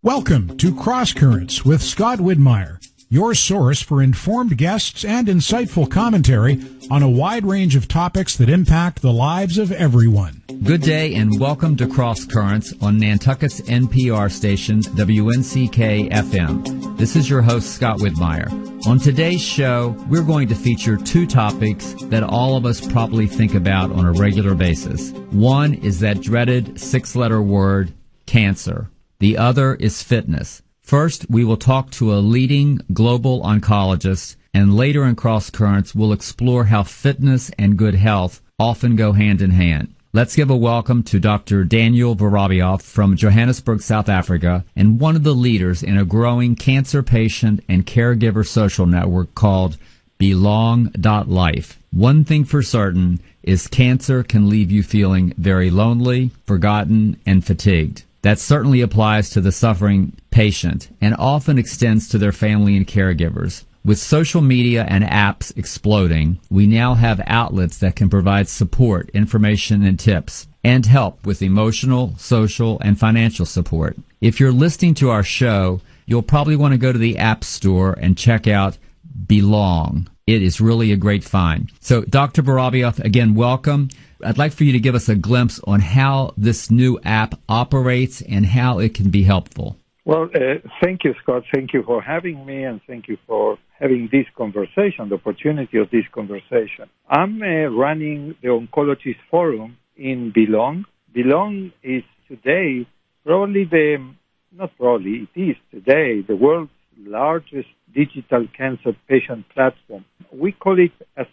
Welcome to CrossCurrents with Scott Widmeyer, your source for informed guests and insightful commentary on a wide range of topics that impact the lives of everyone. Good day and welcome to CrossCurrents on Nantucket's NPR station, WNCK-FM. This is your host, Scott Widmeyer. On today's show, we're going to feature two topics that all of us probably think about on a regular basis. One is that dreaded six-letter word, cancer. The other is fitness. First, we will talk to a leading global oncologist, and later in CrossCurrents, we'll explore how fitness and good health often go hand in hand. Let's give a welcome to Dr. Daniel Vorobiof from Johannesburg, South Africa, and one of the leaders in a growing cancer patient and caregiver social network called Belong.Life. One thing for certain is cancer can leave you feeling very lonely, forgotten, and fatigued. That certainly applies to the suffering patient and often extends to their family and caregivers. With social media and apps exploding, we now have outlets that can provide support, information, and tips, and help with emotional, social, and financial support. If you're listening to our show, you'll probably want to go to the App Store and check out Belong. It is really a great find. So, Dr. Vorobiof, again, welcome. I'd like for you to give us a glimpse on how this new app operates and how it can be helpful. Well, thank you, Scott. Thank you for having me, and thank you for having this conversation, the opportunity of this conversation. I'm running the Oncologist Forum in Belong. Belong is today it is today the world's largest digital cancer patient platform. We call it a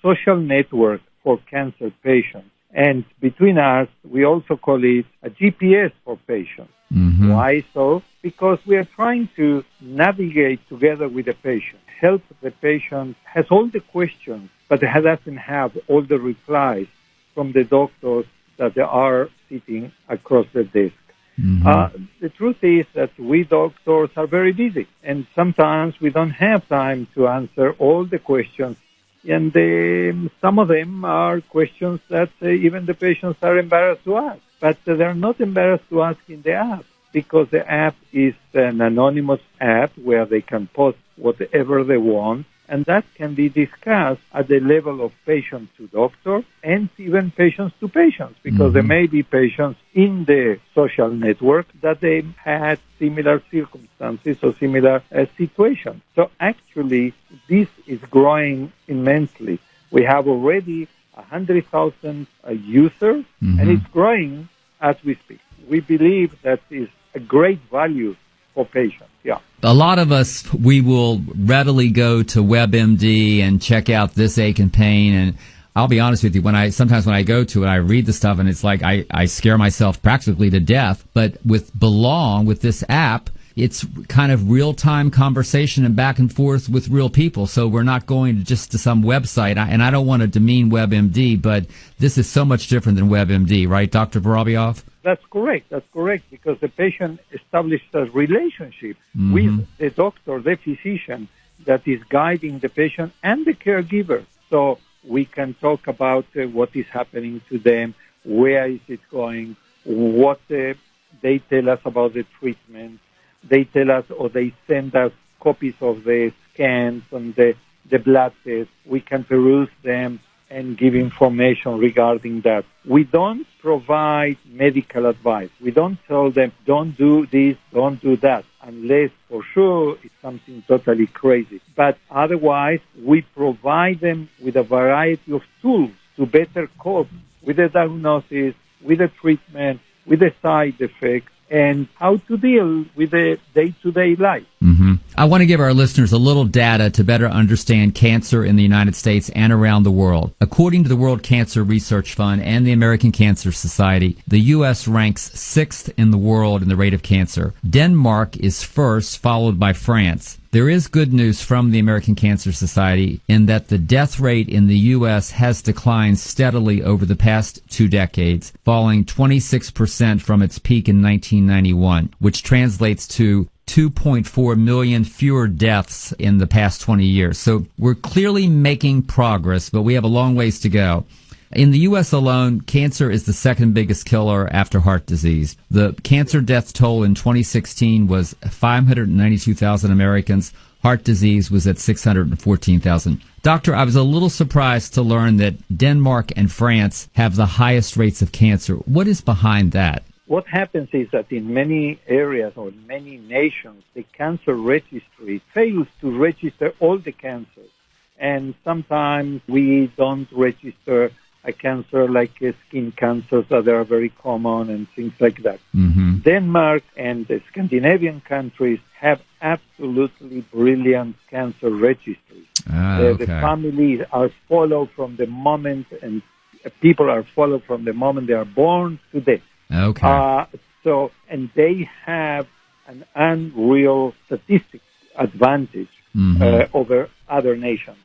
social network for cancer patients. And between us, we also call it a GPS for patients. Mm-hmm. Why so? Because we are trying to navigate together with the patient, help the patient, has all the questions, but doesn't have all the replies from the doctors that are sitting across the desk. Mm-hmm. The truth is that we doctors are very busy, and sometimes we don't have time to answer all the questions. And some of them are questions that even the patients are embarrassed to ask. But they're not embarrassed to ask in the app, because the app is an anonymous app where they can post whatever they want, and that can be discussed at the level of patient to doctor and even patients to patients, because there may be patients in the social network that they had similar circumstances or similar situations. So actually, this is growing immensely. We have already 100,000 users, and it's growing as we speak. We believe that is a great value for patients. Yeah. A lot of us, we will readily go to WebMD and check out this ache and pain. And I'll be honest with you, sometimes when I go to it, I read the stuff and it's like I scare myself practically to death. But with Belong, with this app, it's kind of real-time conversation and back and forth with real people. So we're not going just to some website. And I don't want to demean WebMD, but this is so much different than WebMD, right, Dr. Vorobiof? That's correct, because the patient establishes a relationship with the doctor, the physician, that is guiding the patient and the caregiver. So we can talk about what is happening to them, where is it going, what they tell us about the treatment. They tell us, or they send us copies of the scans and the blood tests. We can peruse them and give information regarding that. We don't provide medical advice. We don't tell them, don't do this, don't do that, unless for sure it's something totally crazy. But otherwise, we provide them with a variety of tools to better cope with the diagnosis, with the treatment, with the side effects, and how to deal with the day-to-day life. Mm-hmm. I want to give our listeners a little data to better understand cancer in the United States and around the world. According to the World Cancer Research Fund and the American Cancer Society, the U.S. ranks 6th in the world in the rate of cancer. Denmark is first, followed by France. There is good news from the American Cancer Society in that the death rate in the U.S. has declined steadily over the past 2 decades, falling 26% from its peak in 1991, which translates to 2.4 million fewer deaths in the past 20 years. So we're clearly making progress, but we have a long ways to go. In the U.S. alone, cancer is the second biggest killer after heart disease. The cancer death toll in 2016 was 592,000 Americans. Heart disease was at 614,000. Doctor, I was a little surprised to learn that Denmark and France have the highest rates of cancer. What is behind that? What happens is that in many areas or many nations, the cancer registry fails to register all the cancers. And sometimes we don't register a cancer like skin cancers that are very common and things like that. Mm-hmm. Denmark and the Scandinavian countries have absolutely brilliant cancer registries. The families are followed from the moment, and people are followed from the moment they are born to death. Okay. And they have an unreal statistics advantage over other nations.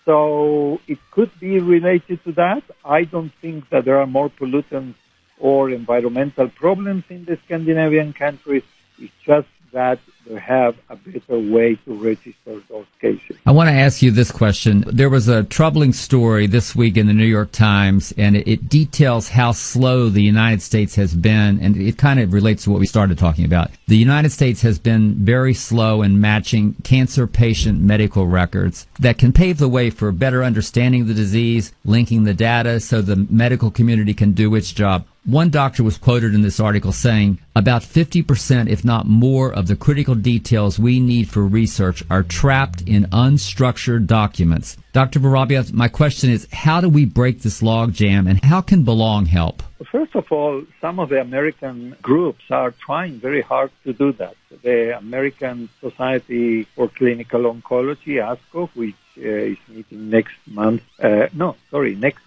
So it could be related to that. I don't think that there are more pollutants or environmental problems in the Scandinavian countries. It's just that they have a better way to register those cases. I want to ask you this question. There was a troubling story this week in the New York Times, and it details how slow the United States has been, and it kind of relates to what we started talking about. The United States has been very slow in matching cancer patient medical records that can pave the way for better understanding the disease, linking the data so the medical community can do its job. One doctor was quoted in this article saying about 50%, if not more, of the critical details we need for research are trapped in unstructured documents. Dr. Vorobiof, my question is, how do we break this logjam, and how can Belong help? First of all, some of the American groups are trying very hard to do that. The American Society for Clinical Oncology, ASCO, which is meeting next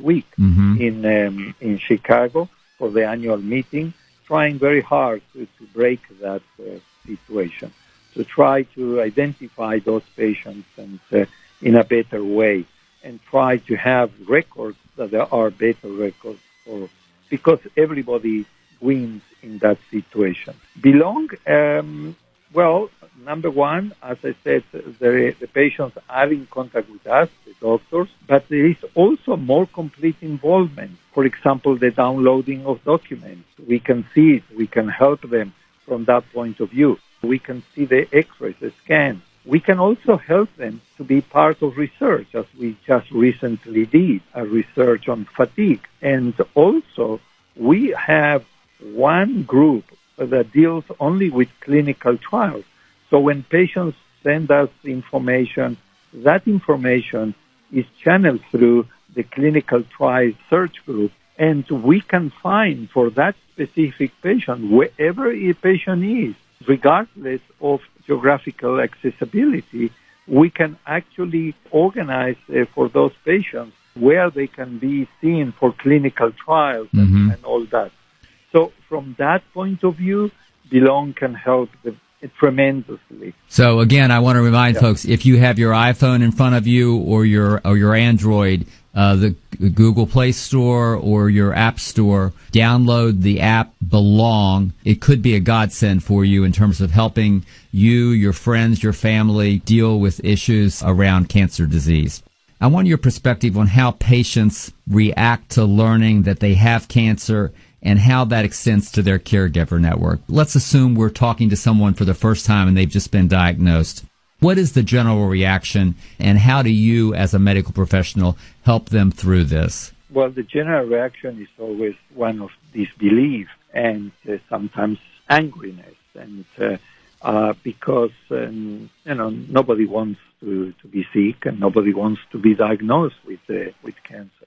week in Chicago for the annual meeting, trying very hard to break that situation, to try to identify those patients and in a better way, and try to have records that there are better records because everybody wins in that situation. Belong, number one, as I said, the patients are in contact with us, the doctors, but there is also more complete involvement. For example, the downloading of documents. We can see it. We can help them from that point of view. We can see the x-rays, the scans. We can also help them to be part of research, as we just recently did, a research on fatigue. And also, we have one group that deals only with clinical trials. So when patients send us information, that information is channeled through the clinical trial search group, and we can find for that specific patient, wherever a patient is, regardless of geographical accessibility, we can actually organize for those patients where they can be seen for clinical trials and all that. So from that point of view, Belong can help tremendously. So again, I want to remind folks, if you have your iPhone in front of you or your Android, the Google Play Store or your App Store, download the app Belong. It could be a godsend for you in terms of helping you, your friends, your family deal with issues around cancer disease. I want your perspective on how patients react to learning that they have cancer and how that extends to their caregiver network. Let's assume we're talking to someone for the first time and they've just been diagnosed. What is the general reaction, and how do you, as a medical professional, help them through this? Well, the general reaction is always one of disbelief and sometimes angriness, and because nobody wants to be sick and nobody wants to be diagnosed with cancer.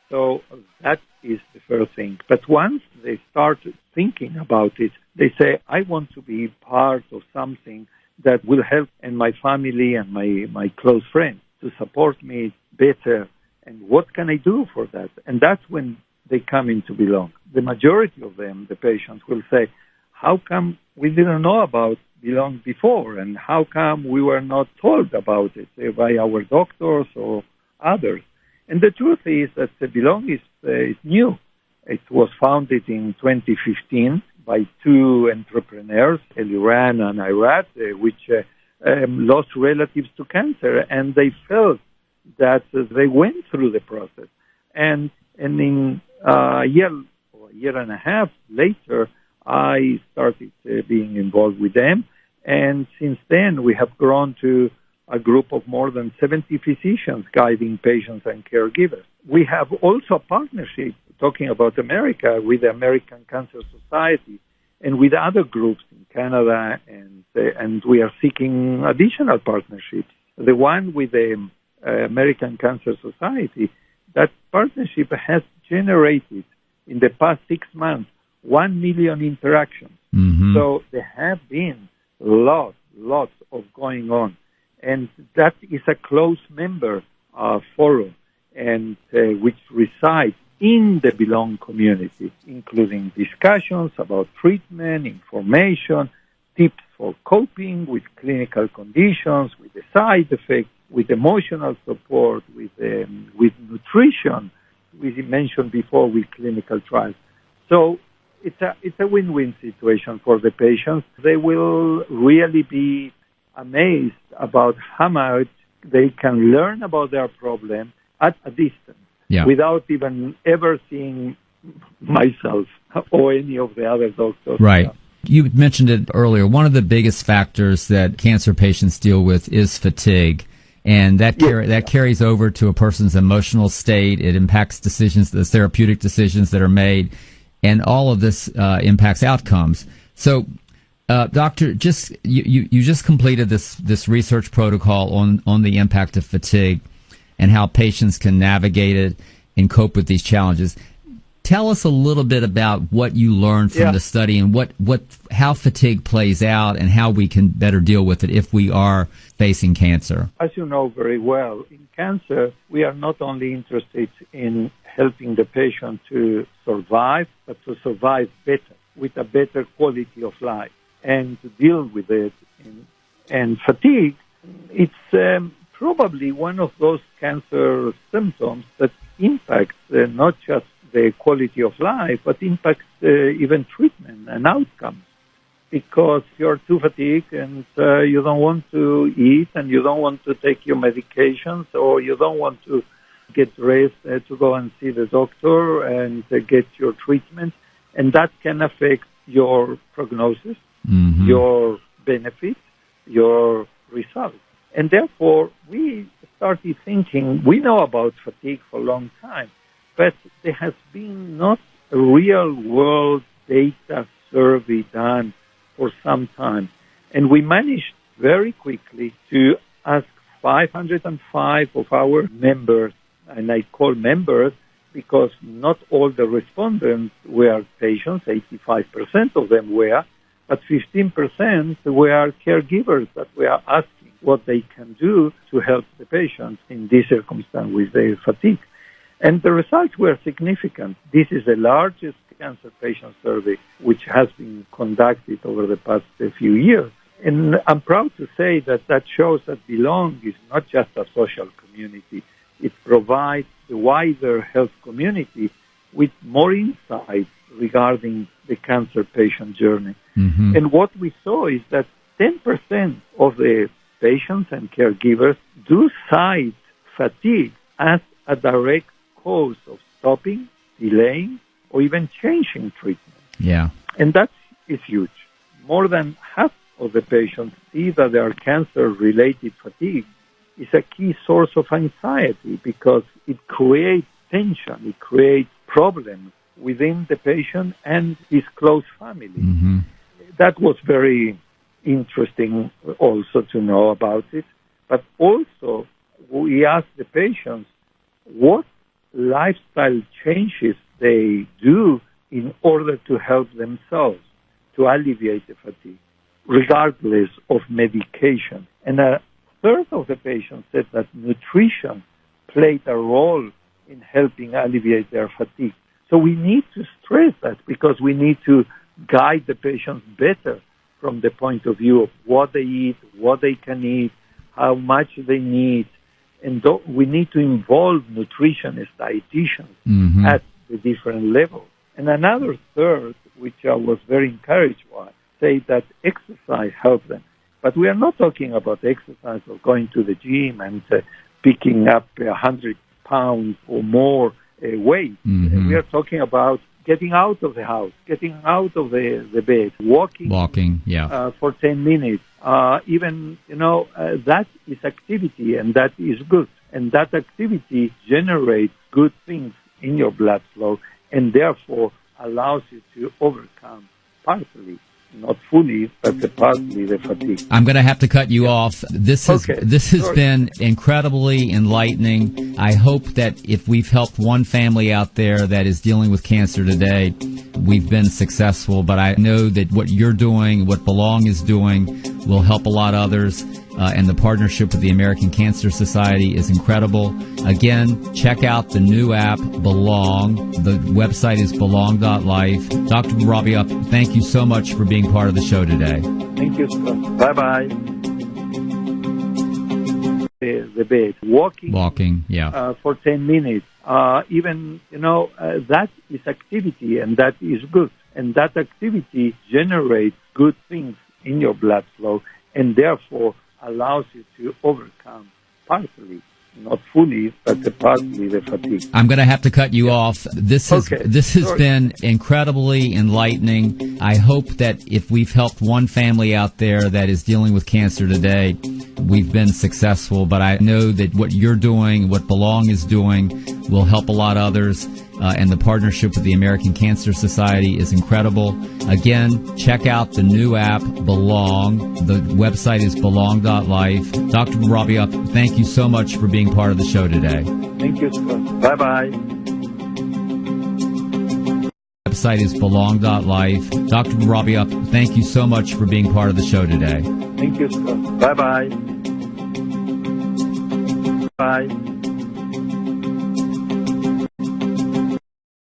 So that is the first thing. But once they start thinking about it, they say, I want to be part of something that will help and my family and my close friends to support me better. And what can I do for that? And that's when they come into Belong. The majority of them, the patients, will say, how come we didn't know about Belong before? And how come we were not told about it by our doctors or others? And the truth is that the Belong is new. It was founded in 2015 by two entrepreneurs, Eliran and Irad, which lost relatives to cancer, and they felt that they went through the process. And in a year and a half later, I started being involved with them. And since then, we have grown to a group of more than 70 physicians guiding patients and caregivers. We have also a partnership, talking about America, with the American Cancer Society and with other groups in Canada, and we are seeking additional partnerships. The one with the American Cancer Society, that partnership has generated in the past 6 months 1 million interactions. Mm-hmm. So there have been lots of going on. And that is a close member forum, and which resides in the Belong community, including discussions about treatment, information, tips for coping with clinical conditions, with the side effects, with emotional support, with nutrition, we mentioned before, with clinical trials. So it's a win-win situation for the patients. They will really be amazed about how much they can learn about their problem at a distance, without even ever seeing myself or any of the other doctors. Right. You mentioned it earlier. One of the biggest factors that cancer patients deal with is fatigue. And that carries over to a person's emotional state. It impacts decisions, the therapeutic decisions that are made, and all of this impacts outcomes. So, Doctor, you just completed this research protocol on the impact of fatigue and how patients can navigate it and cope with these challenges. Tell us a little bit about what you learned from the study and how fatigue plays out and how we can better deal with it if we are facing cancer. As you know very well, in cancer, we are not only interested in helping the patient to survive, but to survive better, with a better quality of life, and to deal with it. And fatigue, it's probably one of those cancer symptoms that impacts not just the quality of life, but impacts even treatment and outcomes. Because you're too fatigued and you don't want to eat and you don't want to take your medications, or you don't want to get rest to go and see the doctor and get your treatment. And that can affect your prognosis, your benefits, your results. And therefore, we started thinking, we know about fatigue for a long time, but there has been not a real-world data survey done for some time. And we managed very quickly to ask 505 of our members, and I call members because not all the respondents were patients, 85% of them were, but 15% were caregivers that were asking what they can do to help the patients in this circumstance with their fatigue. And the results were significant. This is the largest cancer patient survey which has been conducted over the past few years. And I'm proud to say that shows that Belong is not just a social community. It provides the wider health community with more insight regarding the cancer patient journey. Mm-hmm. And what we saw is that 10% of the patients and caregivers do cite fatigue as a direct cause of stopping, delaying, or even changing treatment. Yeah. And that is huge. More than half of the patients see that their cancer-related fatigue is a key source of anxiety because it creates tension, it creates problems within the patient and his close family. Mm-hmm. That was very interesting also to know about it. But also, we asked the patients what lifestyle changes they do in order to help themselves to alleviate the fatigue, regardless of medication. And a third of the patients said that nutrition played a role in helping alleviate their fatigue. So we need to stress that because we need to guide the patients better from the point of view of what they eat, what they can eat, how much they need. And we need to involve nutritionists, dietitians at the different levels. And another third, which I was very encouraged by, say that exercise helps them. But we are not talking about exercise or going to the gym and picking up 100 pounds or more weight. We are talking about getting out of the house, getting out of the bed, walking for 10 minutes. That is activity, and that is good. And that activity generates good things in your blood flow, and therefore allows you to overcome partially, not fully, but partly, the fatigue. I'm going to have to cut you off. This has been incredibly enlightening. I hope that if we've helped one family out there that is dealing with cancer today, we've been successful. But I know that what you're doing, what Belong is doing, will help a lot of others. And the partnership with the American Cancer Society is incredible. Again, check out the new app, Belong. The website is belong.life. Dr. Vorobiof, thank you so much for being part of the show today. Thank you, Scott. Bye-bye. The bed, walking for 10 minutes. That is activity, and that is good. And that activity generates good things in your blood flow, and therefore allows you to overcome partially, not fully, but partly, the fatigue. I'm going to have to cut you off. This has been incredibly enlightening. I hope that if we've helped one family out there that is dealing with cancer today, we've been successful. But I know that what you're doing, what Belong is doing, will help a lot of others. And the partnership with the American Cancer Society is incredible. Again, check out the new app, Belong. The website is belong.life. Dr. Vorobiof, thank you so much for being part of the show today. Thank you, Scott. Bye-bye. Website is belong.life. Dr. Vorobiof, thank you so much for being part of the show today. Thank you, Scott. Bye-bye. Bye.